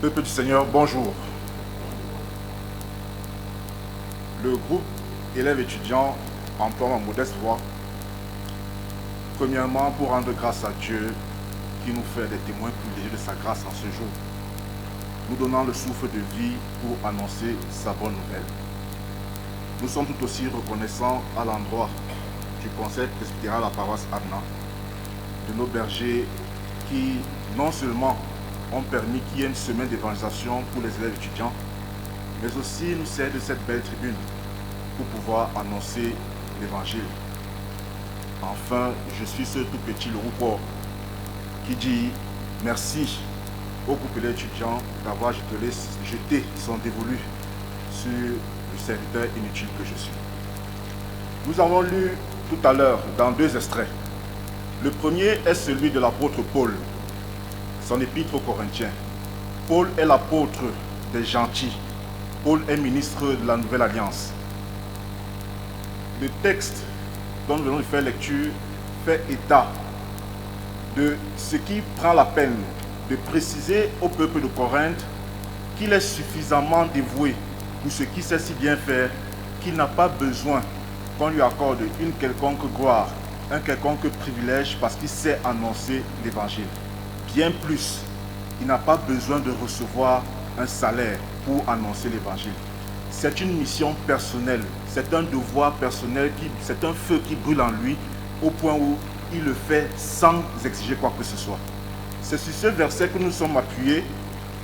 Peuple du Seigneur, bonjour. Le groupe élèves étudiants emploie ma modeste voix, premièrement pour rendre grâce à Dieu qui nous fait des témoins privilégiés de sa grâce en ce jour, nous donnant le souffle de vie pour annoncer sa bonne nouvelle. Nous sommes tout aussi reconnaissants à l'endroit du conseil presbytéral à la paroisse Adna, de nos bergers qui non seulement ont permis qu'il y ait une semaine d'évangélisation pour les élèves étudiants, mais aussi nous cèdent de cette belle tribune pour pouvoir annoncer l'évangile. Enfin, je suis ce tout petit Louroupo qui dit merci au groupe d'étudiants d'avoir jeté son dévolu sur le serviteur inutile que je suis. Nous avons lu tout à l'heure dans 2 extraits. Le premier est celui de l'apôtre Paul, son épître aux Corinthiens. Paul est l'apôtre des gentils. Paul est ministre de la Nouvelle Alliance. Le texte dont nous venons de faire lecture fait état de ce qui prend la peine de préciser au peuple de Corinthe qu'il est suffisamment dévoué pour ce qu'il sait si bien faire, qu'il n'a pas besoin qu'on lui accorde une quelconque gloire, un quelconque privilège parce qu'il sait annoncer l'évangile. Bien plus, il n'a pas besoin de recevoir un salaire pour annoncer l'évangile. C'est une mission personnelle, c'est un devoir personnel, c'est un feu qui brûle en lui au point où il le fait sans exiger quoi que ce soit. C'est sur ce verset que nous sommes appuyés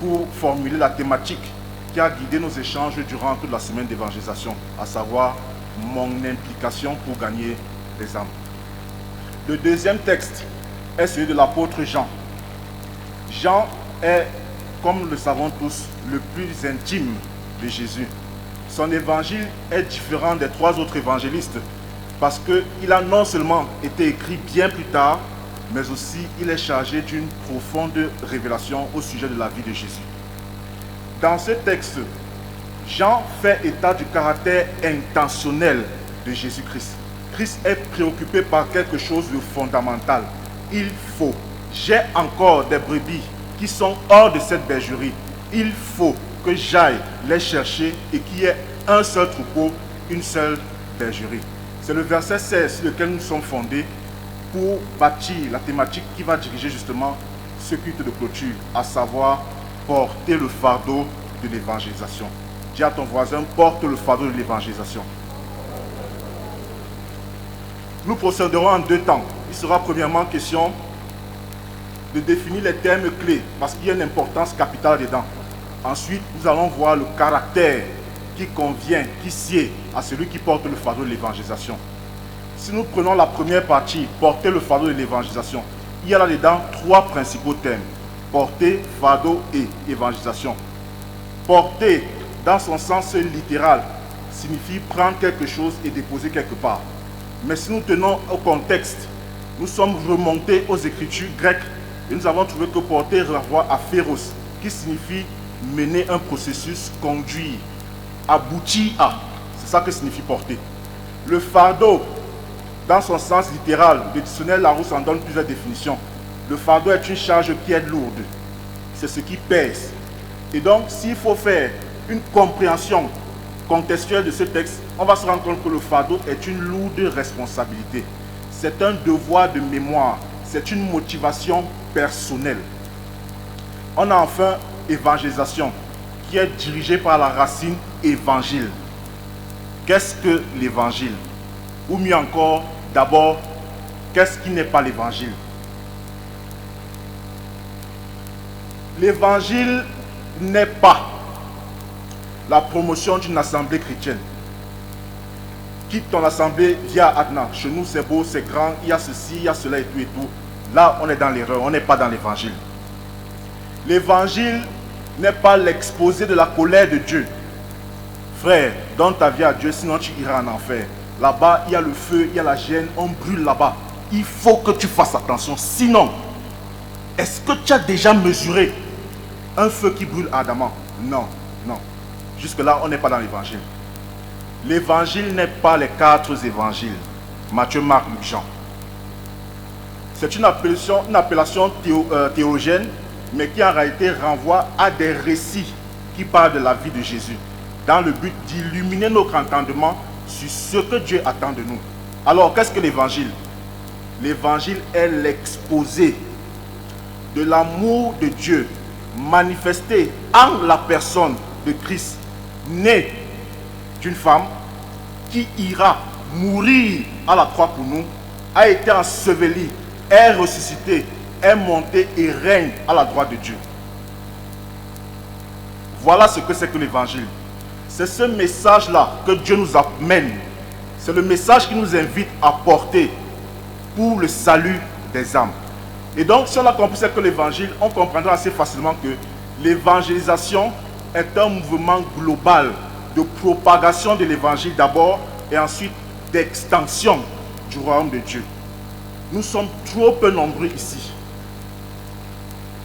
pour formuler la thématique qui a guidé nos échanges durant toute la semaine d'évangélisation, à savoir mon implication pour gagner les âmes. Le deuxième texte est celui de l'apôtre Jean. Jean est, comme nous le savons tous, le plus intime de Jésus. Son évangile est différent des 3 autres évangélistes parce qu'il a non seulement été écrit bien plus tard, mais aussi il est chargé d'une profonde révélation au sujet de la vie de Jésus. Dans ce texte, Jean fait état du caractère intentionnel de Jésus-Christ. Christ est préoccupé par quelque chose de fondamental. Il faut, j'ai encore des brebis qui sont hors de cette bergerie. Il faut que j'aille les chercher et qu'il y ait un seul troupeau, une seule bergerie. C'est le verset 16 sur lequel nous sommes fondés pour bâtir la thématique qui va diriger justement ce culte de clôture, à savoir porter le fardeau de l'évangélisation. Dis à ton voisin, porte le fardeau de l'évangélisation. Nous procéderons en 2 temps. Il sera premièrement question de définir les termes clés, parce qu'il y a une importance capitale dedans. Ensuite, nous allons voir le caractère qui convient, qui sied à celui qui porte le fardeau de l'évangélisation. Si nous prenons la première partie, porter le fardeau de l'évangélisation, il y a là-dedans 3 principaux thèmes. Porter, fardeau et évangélisation. Porter, dans son sens littéral, signifie prendre quelque chose et déposer quelque part. Mais si nous tenons au contexte, nous sommes remontés aux écritures grecques et nous avons trouvé que porter renvoie à féros, qui signifie mener un processus, conduire, aboutir à. C'est ça que signifie porter. Le fardeau, dans son sens littéral, le dictionnaire Larousse en donne plusieurs définitions. Le fardeau est une charge qui est lourde. C'est ce qui pèse. Et donc, s'il faut faire une compréhension contextuelle de ce texte, on va se rendre compte que le fardeau est une lourde responsabilité. C'est un devoir de mémoire. C'est une motivation personnelle. On a enfin évangélisation, qui est dirigée par la racine évangile. Qu'est-ce que l'évangile? Ou mieux encore, d'abord, qu'est-ce qui n'est pas l'évangile? L'évangile n'est pas la promotion d'une assemblée chrétienne. Quitte ton assemblée via Adna. Chez nous, c'est beau, c'est grand, il y a ceci, il y a cela et tout et tout. Là, on est dans l'erreur, on n'est pas dans l'évangile. L'évangile n'est pas l'exposé de la colère de Dieu. Frère, donne ta vie à Dieu, sinon tu iras en enfer. Là-bas, il y a le feu, il y a la gêne, on brûle là-bas. Il faut que tu fasses attention. Sinon, est-ce que tu as déjà mesuré un feu qui brûle ardemment? Non, non. Jusque-là, on n'est pas dans l'évangile. L'évangile n'est pas les 4 évangiles. Matthieu, Marc, Luc, Jean. C'est une appellation théogène, mais qui en réalité renvoie à des récits qui parlent de la vie de Jésus, dans le but d'illuminer notre entendement sur ce que Dieu attend de nous. Alors, qu'est-ce que l'évangile? L'évangile est l'exposé de l'amour de Dieu manifesté en la personne de Christ, né d'une femme qui ira mourir à la croix pour nous, a été enseveli, est ressuscité, est monté et règne à la droite de Dieu. Voilà ce que c'est que l'évangile. C'est ce message-là que Dieu nous amène. C'est le message qui nous invite à porter pour le salut des âmes. Et donc, si on a compris ce que l'évangile, on comprendra assez facilement que l'évangélisation est un mouvement global de propagation de l'évangile d'abord et ensuite d'extension du royaume de Dieu. Nous sommes trop peu nombreux ici.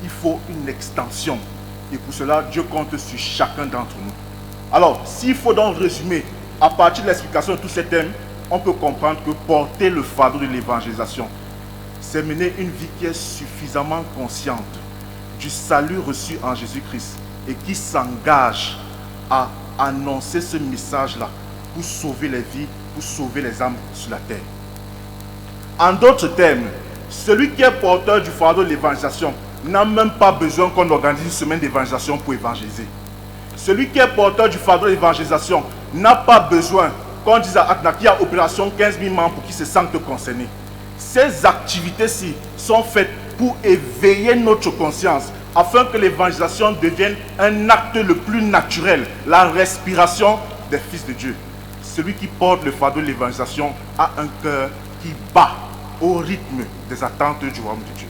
Il faut une extension. Et pour cela, Dieu compte sur chacun d'entre nous. Alors, s'il faut donc résumer, à partir de l'explication de tous ces thèmes, on peut comprendre que porter le fardeau de l'évangélisation, c'est mener une vie qui est suffisamment consciente du salut reçu en Jésus-Christ et qui s'engage à annoncer ce message-là pour sauver les vies, pour sauver les âmes sur la terre. En d'autres termes, celui qui est porteur du fardeau de l'évangélisation n'a même pas besoin qu'on organise une semaine d'évangélisation pour évangéliser. Celui qui est porteur du fardeau de l'évangélisation n'a pas besoin qu'on dise à Akna qu'il y a opération 15 000 membres pour qu'ils se sentent concernés. Ces activités-ci sont faites pour éveiller notre conscience afin que l'évangélisation devienne un acte le plus naturel, la respiration des fils de Dieu. Celui qui porte le fardeau de l'évangélisation a un cœur qui bat au rythme des attentes du royaume de Dieu.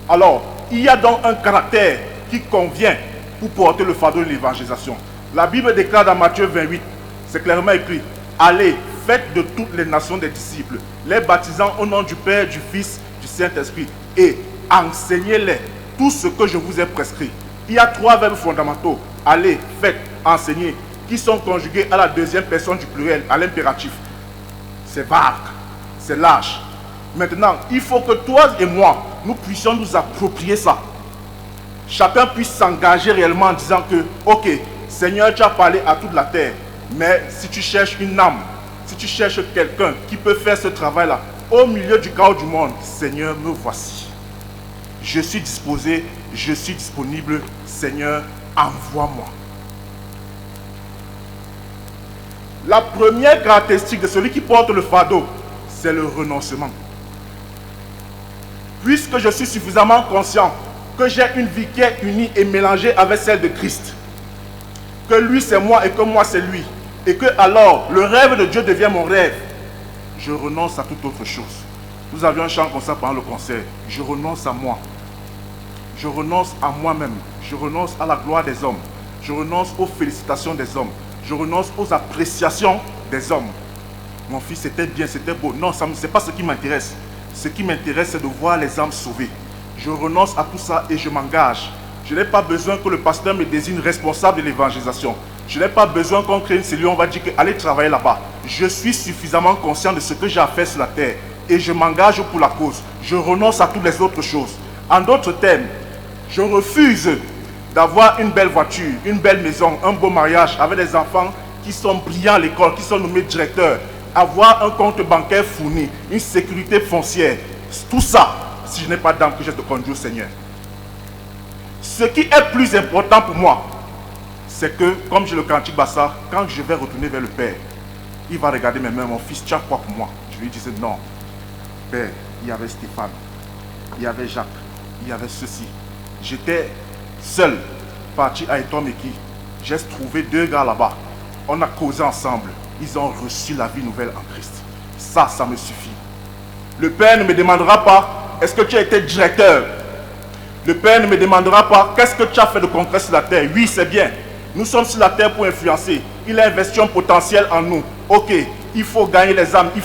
Alors, il y a donc un caractère qui convient pour porter le fardeau de l'évangélisation. La Bible déclare dans Matthieu 28, c'est clairement écrit, « Allez, faites de toutes les nations des disciples, les baptisant au nom du Père, du Fils, du Saint-Esprit, et enseignez-les tout ce que je vous ai prescrit. » Il y a 3 verbes fondamentaux, « Allez, faites, enseignez », qui sont conjugués à la deuxième personne du pluriel, à l'impératif. C'est vague, c'est large. Maintenant, il faut que toi et moi, nous puissions nous approprier ça. Chacun puisse s'engager réellement en disant que, ok, Seigneur, tu as parlé à toute la terre, mais si tu cherches une âme, si tu cherches quelqu'un qui peut faire ce travail-là, au milieu du chaos du monde, Seigneur, me voici. Je suis disposé, je suis disponible, Seigneur, envoie-moi. La première caractéristique de celui qui porte le fardeau, c'est le renoncement. Puisque je suis suffisamment conscient que j'ai une vie qui est unie et mélangée avec celle de Christ, que lui c'est moi et que moi c'est lui, et que alors le rêve de Dieu devient mon rêve, je renonce à toute autre chose. Nous avions un chant comme ça pendant le concert. Je renonce à moi. Je renonce à moi-même. Je renonce à la gloire des hommes. Je renonce aux félicitations des hommes. Je renonce aux appréciations des hommes. Mon fils, c'était bien, c'était beau. Non, ce n'est pas ce qui m'intéresse. Ce qui m'intéresse, c'est de voir les âmes sauvées. Je renonce à tout ça et je m'engage. Je n'ai pas besoin que le pasteur me désigne responsable de l'évangélisation. Je n'ai pas besoin qu'on crée une cellule, on va dire que allez travailler là-bas. Je suis suffisamment conscient de ce que j'ai à faire sur la terre et je m'engage pour la cause. Je renonce à toutes les autres choses. En d'autres termes, je refuse d'avoir une belle voiture, une belle maison, un beau mariage avec des enfants qui sont brillants à l'école, qui sont nommés directeurs, avoir un compte bancaire fourni, une sécurité foncière. Tout ça, si je n'ai pas d'âme que je te conduis au Seigneur. Ce qui est plus important pour moi, c'est que, comme j'ai le cantique Bassa, quand je vais retourner vers le Père, il va regarder mes mains, mon fils, tu as quoi pour moi? Je lui disais non. Père, il y avait Stéphane, il y avait Jacques, il y avait ceci. J'étais seul, parti à Etomeki. J'ai trouvé 2 gars là-bas. On a causé ensemble. Ils ont reçu la vie nouvelle en Christ. Ça me suffit. Le Père ne me demandera pas, est-ce que tu as été directeur? Le Père ne me demandera pas, qu'est-ce que tu as fait de concret sur la terre? Oui, c'est bien. Nous sommes sur la terre pour influencer. Il a investi un potentiel en nous. Ok, il faut gagner les âmes, il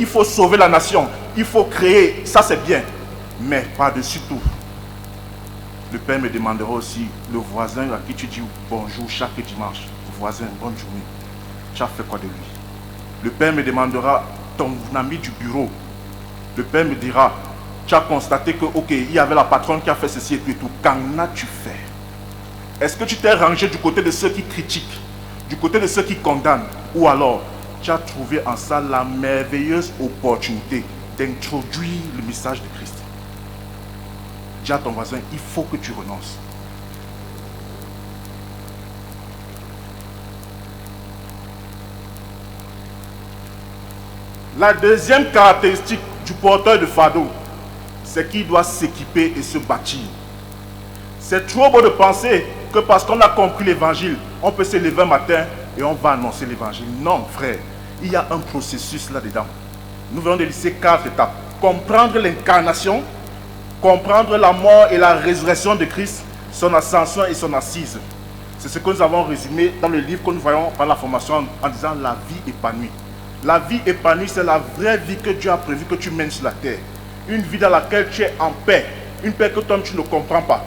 faut sauver la nation, il faut créer, ça c'est bien. Mais par-dessus tout, le Père me demandera aussi, le voisin à qui tu dis bonjour chaque dimanche, voisin, bonne journée, tu as fait quoi de lui? Le Père me demandera, ton ami du bureau, le père me dira, tu as constaté que, ok, il y avait la patronne qui a fait ceci et tout. Qu'en as-tu fait? Est-ce que tu t'es rangé du côté de ceux qui critiquent, du côté de ceux qui condamnent? Ou alors, tu as trouvé en ça la merveilleuse opportunité d'introduire le message de Christ? Dis à ton voisin, il faut que tu renonces. La deuxième caractéristique du porteur de fardeau, c'est qu'il doit s'équiper et se bâtir. C'est trop beau de penser que parce qu'on a compris l'évangile, on peut se lever un matin et on va annoncer l'évangile. Non, frère, il y a un processus là-dedans. Nous venons de lister 4 étapes. Comprendre l'incarnation, comprendre la mort et la résurrection de Christ, son ascension et son assise. C'est ce que nous avons résumé dans le livre que nous voyons par la formation en disant la vie épanouie. La vie épanouie, c'est la vraie vie que Dieu a prévu que tu mènes sur la terre. Une vie dans laquelle tu es en paix. Une paix que toi tu ne comprends pas.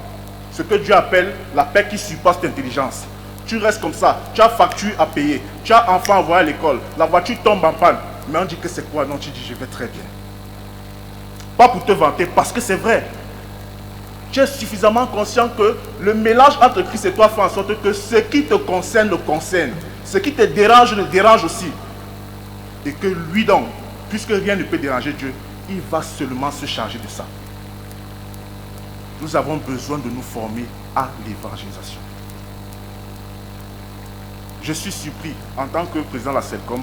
Ce que Dieu appelle la paix qui surpasse l'intelligence. Tu restes comme ça, tu as facture à payer, tu as enfant à voir à l'école, la voiture tombe en panne. Mais on dit que c'est quoi? Non, tu dis je vais très bien. Pas pour te vanter, parce que c'est vrai. Tu es suffisamment conscient que le mélange entre Christ et toi fait en sorte que ce qui te concerne le concerne. Ce qui te dérange le dérange aussi. Et que lui donc, puisque rien ne peut déranger Dieu, il va seulement se charger de ça. Nous avons besoin de nous former à l'évangélisation. Je suis surpris, en tant que président de la CELCOM,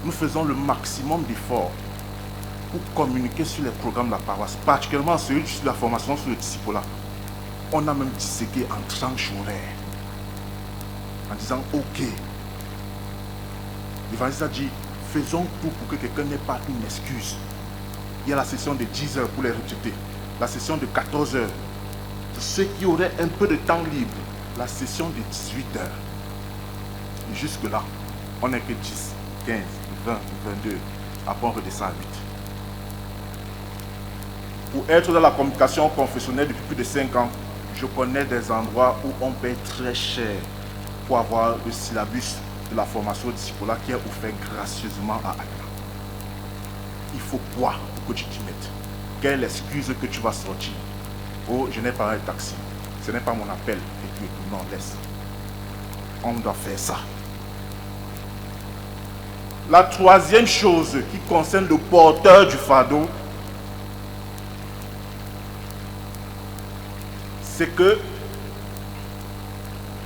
nous faisons le maximum d'efforts pour communiquer sur les programmes de la paroisse, particulièrement celui sur la formation sur le disciple-là. On a même disséqué en tranches horaires, en disant ok. L'évangéliste a dit, faisons tout pour que quelqu'un n'ait pas une excuse. Il y a la session de 10 heures pour les retraités, la session de 14 heures. Pour ceux qui auraient un peu de temps libre, la session de 18 heures. Et jusque-là, on n'est que 10, 15, 20, 22. Après, on redescend à 8. Pour être dans la communication confessionnelle depuis plus de 5 ans, je connais des endroits où on paye très cher pour avoir le syllabus de la formation au disciple qui est offert gracieusement à Anna. Il faut quoi pour que tu t'y mettes? Quelle est l'excuse que tu vas sortir? Oh, je n'ai pas un taxi. Ce n'est pas mon appel. Et puis, non, laisse. On doit faire ça. La troisième chose qui concerne le porteur du fardeau, c'est que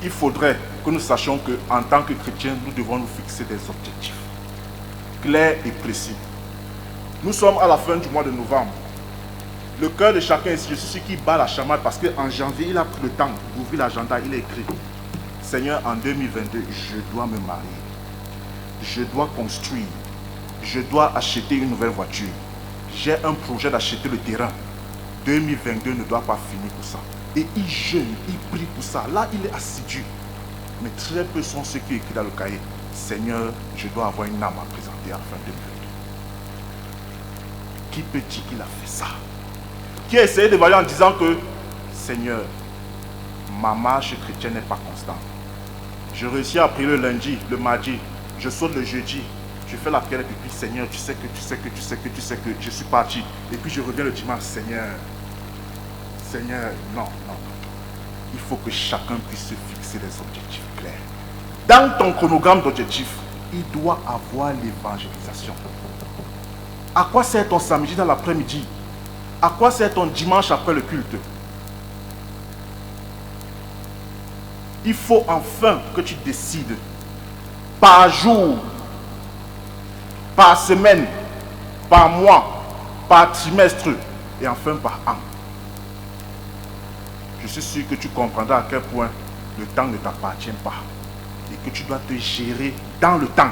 il faudrait que nous sachions qu'en tant que chrétiens, nous devons nous fixer des objectifs clairs et précis. Nous sommes à la fin du mois de novembre. Le cœur de chacun ici, je suis celui qui bat la chamade parce qu'en janvier, il a pris le temps d'ouvrir l'agenda, il a écrit Seigneur, en 2022, je dois me marier. Je dois construire. Je dois acheter une nouvelle voiture. J'ai un projet d'acheter le terrain. 2022 ne doit pas finir pour ça. Et il jeûne, il prie pour ça. Là, il est assidu. Mais très peu sont ceux qui écrivent dans le cahier Seigneur, je dois avoir une âme à présenter à la fin 2022. Qui peut dire qu'il a fait ça? Qui a essayé de varier en disant que Seigneur, ma marche chrétienne n'est pas constante. Je réussis à prier le lundi, le mardi, je saute le jeudi, je fais la prière et puis Seigneur, tu sais que je suis parti. Et puis je reviens le dimanche, Seigneur, non. Il faut que chacun puisse se fixer des objectifs clairs. Dans ton chronogramme d'objectifs, il doit avoir l'évangélisation. À quoi sert ton samedi dans l'après-midi? À quoi sert ton dimanche après le culte? Il faut enfin que tu décides par jour, par semaine, par mois, par trimestre et enfin par an. Je suis sûr que tu comprendras à quel point le temps ne t'appartient pas et que tu dois te gérer dans le temps.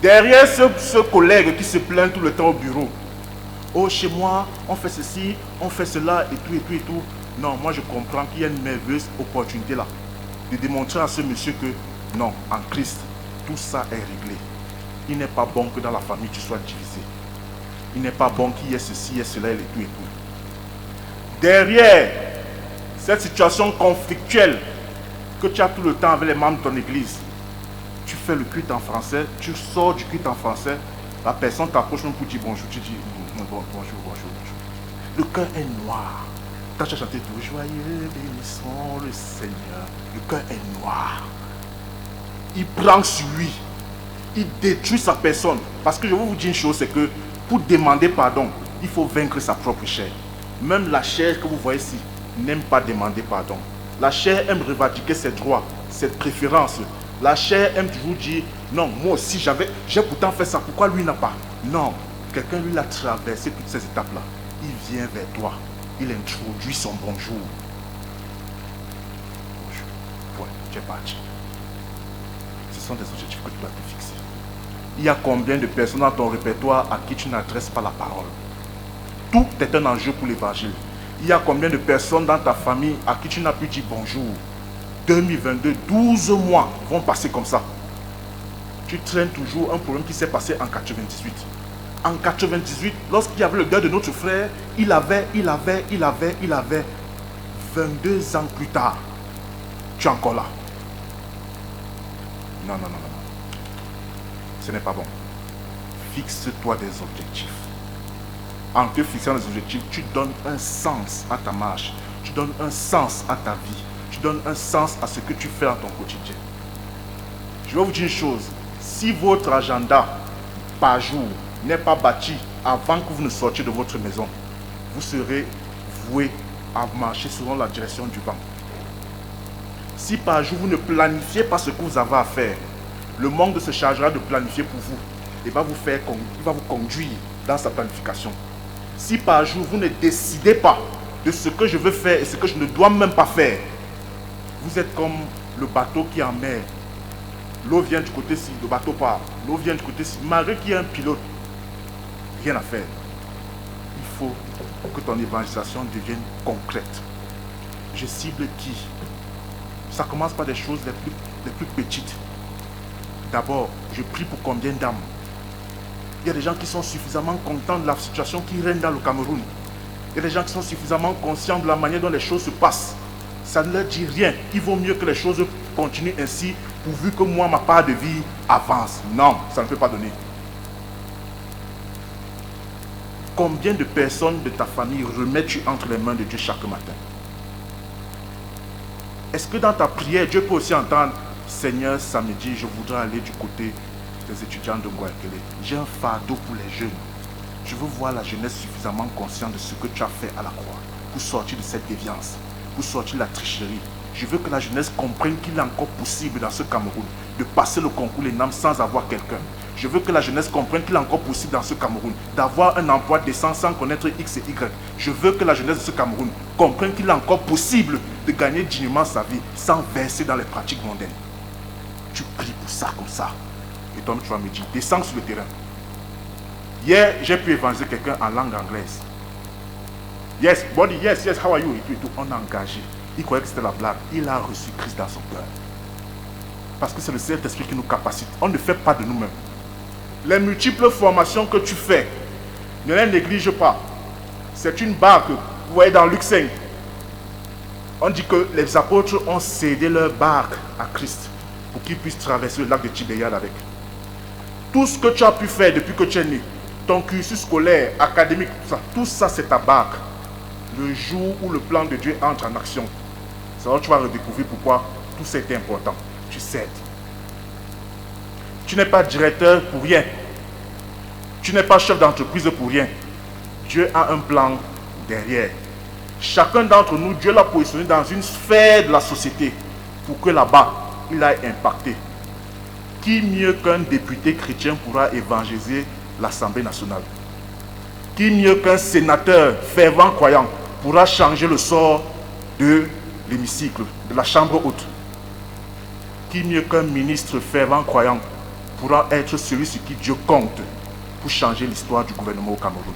Derrière ce collègue qui se plaint tout le temps au bureau, oh chez moi, on fait ceci, on fait cela et tout. Non, moi je comprends qu'il y a une merveilleuse opportunité là de démontrer à ce monsieur que non, en Christ, tout ça est réglé. Il n'est pas bon que dans la famille tu sois divisé. Il n'est pas bon qu'il y ait ceci, il y ait cela et tout. Derrière cette situation conflictuelle que tu as tout le temps avec les membres de ton église, tu fais le culte en français, tu sors du culte en français, la personne t'approche même pour dire bonjour, tu dis bonjour. Le cœur est noir. Quand tu as chanté tout, joyeux, bénissons le Seigneur, le cœur est noir. Il prend sur lui, il détruit sa personne. Parce que je vais vous dire une chose, c'est que pour demander pardon, il faut vaincre sa propre chair. Même la chair que vous voyez ici n'aime pas demander pardon. La chair aime revendiquer ses droits, ses préférences. La chair aime toujours dire, non, moi aussi j'ai pourtant fait ça, pourquoi lui n'a pas? Non, quelqu'un lui a traversé toutes ces étapes-là. Il vient vers toi, il introduit son bonjour. Bonjour, ouais, tu es parti. Ce sont des objectifs que tu dois te fixer. Il y a combien de personnes dans ton répertoire à qui tu n'adresses pas la parole? Tout est un enjeu pour l'évangile. Il y a combien de personnes dans ta famille à qui tu n'as pu dire bonjour? 2022, 12 mois vont passer comme ça. Tu traînes toujours un problème qui s'est passé en 98. En 98, lorsqu'il y avait le deuil de notre frère, il avait 22 ans plus tard. Tu es encore là. Non. Ce n'est pas bon. Fixe-toi des objectifs. En te fixant des objectifs, tu donnes un sens à ta marche. Tu donnes un sens à ta vie. Tu donnes un sens à ce que tu fais dans ton quotidien. Je vais vous dire une chose. Si votre agenda par jour n'est pas bâti avant que vous ne sortiez de votre maison, vous serez voué à marcher selon la direction du vent. Si par jour vous ne planifiez pas ce que vous avez à faire, le monde se chargera de planifier pour vous et va vous conduire dans sa planification. Si par jour vous ne décidez pas de ce que je veux faire et ce que je ne dois même pas faire, vous êtes comme le bateau qui est en mer. L'eau vient du côté-ci, le bateau part. L'eau vient du côté-ci. Malgré qu'il y ait un pilote, rien à faire. Il faut que ton évangélisation devienne concrète. Je cible qui? Ça commence par des choses les plus petites. D'abord, je prie pour combien d'âmes? Il y a des gens qui sont suffisamment contents de la situation qui règne dans le Cameroun. Il y a des gens qui sont suffisamment conscients de la manière dont les choses se passent. Ça ne leur dit rien. Il vaut mieux que les choses continuent ainsi, pourvu que moi, ma part de vie avance. Non, ça ne peut pas donner. Combien de personnes de ta famille remets-tu entre les mains de Dieu chaque matin? Est-ce que dans ta prière, Dieu peut aussi entendre, Seigneur, samedi, je voudrais aller du côté des étudiants de Ngouakele. J'ai un fardeau pour les jeunes. Je veux voir la jeunesse suffisamment consciente de ce que tu as fait à la croix pour sortir de cette déviance, pour sortir de la tricherie. Je veux que la jeunesse comprenne qu'il est encore possible dans ce Cameroun de passer le concours l'ENAM sans avoir quelqu'un. Je veux que la jeunesse comprenne qu'il est encore possible dans ce Cameroun d'avoir un emploi décent sans connaître X et Y. Je veux que la jeunesse de ce Cameroun comprenne qu'il est encore possible de gagner dignement sa vie sans verser dans les pratiques mondaines. Tu pries pour ça comme ça. Et toi, tu vas me dire, descends sur le terrain. Hier, j'ai pu évangéliser quelqu'un en langue anglaise. Yes, buddy, yes, how are you? Et tout. On a engagé. Il croyait que c'était la blague. Il a reçu Christ dans son cœur. Parce que c'est le Saint-Esprit qui nous capacite. On ne fait pas de nous-mêmes. Les multiples formations que tu fais, ne les néglige pas. C'est une barque. Vous voyez dans Luc 5, on dit que les apôtres ont cédé leur barque à Christ pour qu'il puisse traverser le lac de Tibériade avec. Tout ce que tu as pu faire depuis que tu es né, ton cursus scolaire, académique, tout ça c'est ta barque. Le jour où le plan de Dieu entre en action, c'est là que tu vas redécouvrir pourquoi tout ça est important. Tu cèdes. Tu n'es pas directeur pour rien. Tu n'es pas chef d'entreprise pour rien. Dieu a un plan derrière. Chacun d'entre nous, Dieu l'a positionné dans une sphère de la société pour que là-bas, il aille impacter. Qui mieux qu'un député chrétien pourra évangéliser l'Assemblée nationale? Qui mieux qu'un sénateur fervent croyant pourra changer le sort de l'hémicycle, de la chambre haute? Qui mieux qu'un ministre fervent croyant pourra être celui sur qui Dieu compte pour changer l'histoire du gouvernement au Cameroun?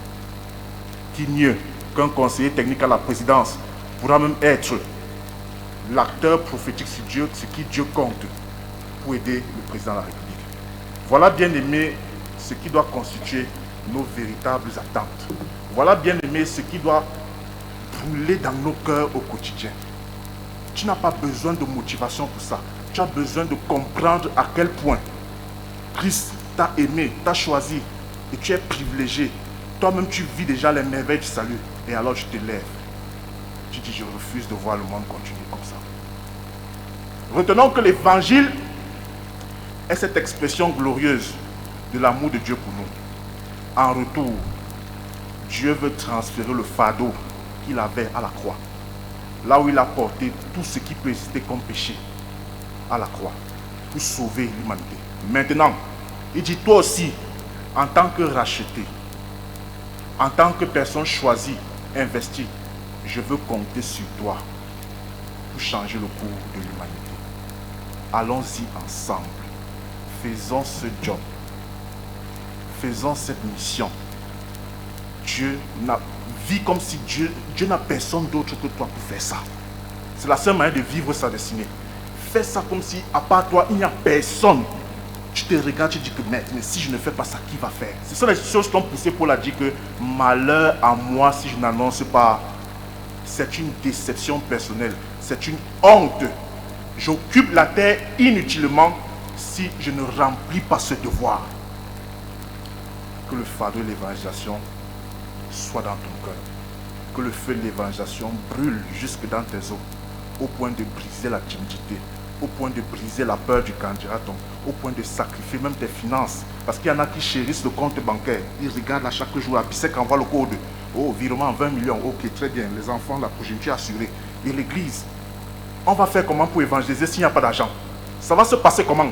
Qui mieux qu'un conseiller technique à la présidence pourra même être l'acteur prophétique sur Dieu, sur qui Dieu compte pour aider le président de la République? Voilà, bien aimé, ce qui doit constituer nos véritables attentes. Voilà, bien aimé, ce qui doit brûler dans nos cœurs au quotidien. Tu n'as pas besoin de motivation pour ça. tu as besoin de comprendre à quel point Christ t'a aimé, t'a choisi et tu es privilégié. Toi-même, tu vis déjà les merveilles du salut. Et alors, tu te lèves. Tu dis, je refuse de voir le monde continuer comme ça. Retenons que l'évangile est cette expression glorieuse de l'amour de Dieu pour nous. En retour, Dieu veut transférer le fardeau qu'il avait à la croix. Là où il a porté tout ce qui peut exister comme péché à la croix pour sauver l'humanité. Maintenant, il dit toi aussi, en tant que racheté, en tant que personne choisie, investie, je veux compter sur toi pour changer le cours de l'humanité. Allons-y ensemble. Faisons ce job. Faisons cette mission. Dieu n'a vu comme si Dieu n'a personne d'autre que toi pour faire ça. C'est la seule manière de vivre sa destinée. Fais ça comme si, à part toi, il n'y a personne. Tu te regardes, tu dis que mais si je ne fais pas ça, qui va faire? C'est ça les choses qui ont poussé Paul à dire que malheur à moi si je n'annonce pas. C'est une déception personnelle. C'est une honte. J'occupe la terre inutilement si je ne remplis pas ce devoir. Que le fardeau de l'évangélisation soit dans ton cœur. Que le feu de l'évangélisation brûle jusque dans tes os, au point de briser la timidité, au point de briser la peur du candidaton, au point de sacrifier même tes finances. Parce qu'il y en a qui chérissent le compte bancaire. Ils regardent à chaque jour, à Bissek envoie le code. Oh, virement 20 millions, ok, très bien. Les enfants, la progéniture assurée. Et l'église, on va faire comment pour évangéliser s'il n'y a pas d'argent? Ça va se passer comment?